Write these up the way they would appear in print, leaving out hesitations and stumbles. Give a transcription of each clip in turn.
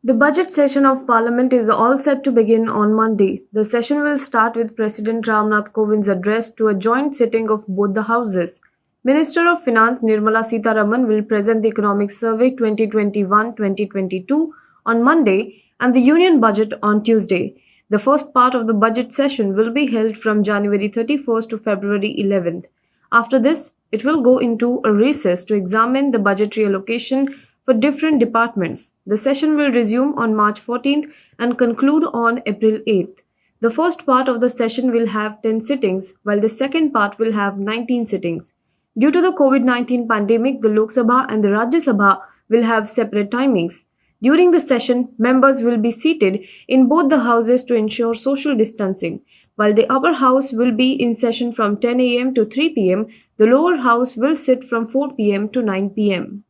The budget session of Parliament is all set to begin on Monday. The session will start with President Ramnath Kovind's address to a joint sitting of both the houses. Minister of Finance Nirmala Sitharaman will present the Economic Survey 2021-2022 on Monday and the Union Budget on Tuesday. The first part of the budget session will be held from January 31st to February 11th. After this, it will go into a recess to examine the budgetary allocation for different departments. The session will resume on March 14th and conclude on April 8th. The first part of the session will have 10 sittings, while the second part will have 19 sittings. Due to the COVID-19 pandemic, the Lok Sabha and the Rajya Sabha will have separate timings. During the session, members will be seated in both the houses to ensure social distancing. While the upper house will be in session from 10 a.m. to 3 p.m., the lower house will sit from 4 p.m. to 9 p.m.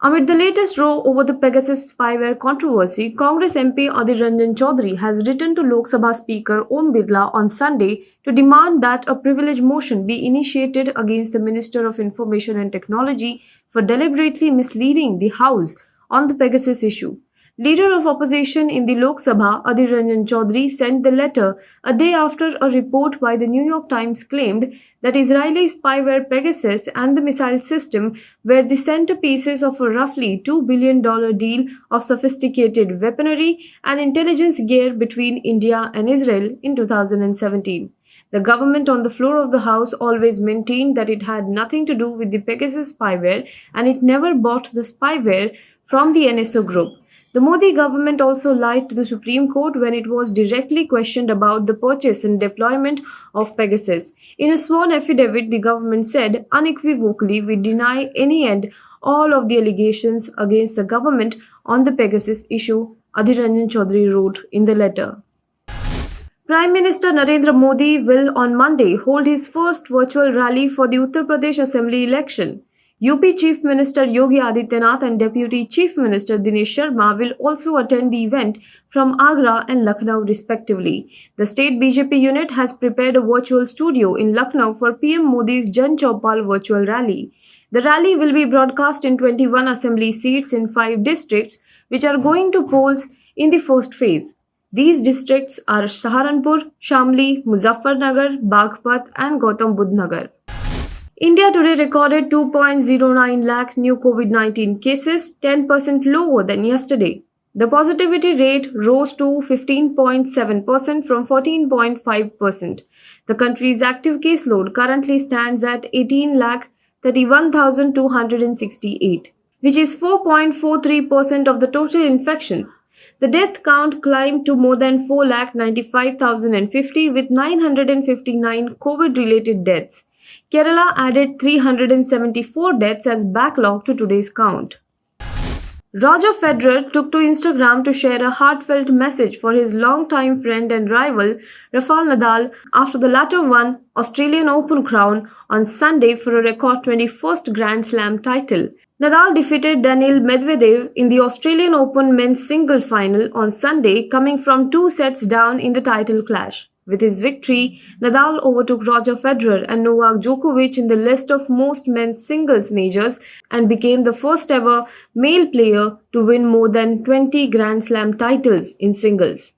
Amid the latest row over the Pegasus spyware controversy, Congress MP Adhir Ranjan Chaudhary has written to Lok Sabha Speaker Om Birla on Sunday to demand that a privilege motion be initiated against the Minister of Information and Technology for deliberately misleading the House on the Pegasus issue. Leader of opposition in the Lok Sabha, Adhir Ranjan Chaudhary, sent the letter a day after a report by the New York Times claimed that Israeli spyware Pegasus and the missile system were the centerpieces of a roughly $2 billion deal of sophisticated weaponry and intelligence gear between India and Israel in 2017. The government on the floor of the House always maintained that it had nothing to do with the Pegasus spyware and it never bought the spyware from the NSO group. The Modi government also lied to the Supreme Court when it was directly questioned about the purchase and deployment of Pegasus. In a sworn affidavit, the government said unequivocally, "We deny any and all of the allegations against the government on the Pegasus issue," Adhir Ranjan Chaudhary wrote in the letter. Prime Minister Narendra Modi will on Monday hold his first virtual rally for the Uttar Pradesh Assembly election. UP Chief Minister Yogi Adityanath and Deputy Chief Minister Dinesh Sharma will also attend the event from Agra and Lucknow respectively. The state BJP unit has prepared a virtual studio in Lucknow for PM Modi's Jan Chaupal virtual rally. The rally will be broadcast in 21 assembly seats in 5 districts which are going to polls in the first phase. These districts are Saharanpur, Shamli, Muzaffarnagar, Baghpat and Gautam Budh Nagar. India today recorded 2.09 lakh new COVID-19 cases, 10% lower than yesterday. The positivity rate rose to 15.7% from 14.5%. The country's active caseload currently stands at 18,31,268, which is 4.43% of the total infections. The death count climbed to more than 4,95,050 with 959 COVID-related deaths. Kerala added 374 deaths as backlog to today's count. Roger Federer took to Instagram to share a heartfelt message for his longtime friend and rival Rafael Nadal after the latter won Australian Open crown on Sunday for a record 21st Grand Slam title. Nadal defeated Daniil Medvedev in the Australian Open men's single final on Sunday, coming from 2 sets down in the title clash. With his victory, Nadal overtook Roger Federer and Novak Djokovic in the list of most men's singles majors and became the first ever male player to win more than 20 Grand Slam titles in singles.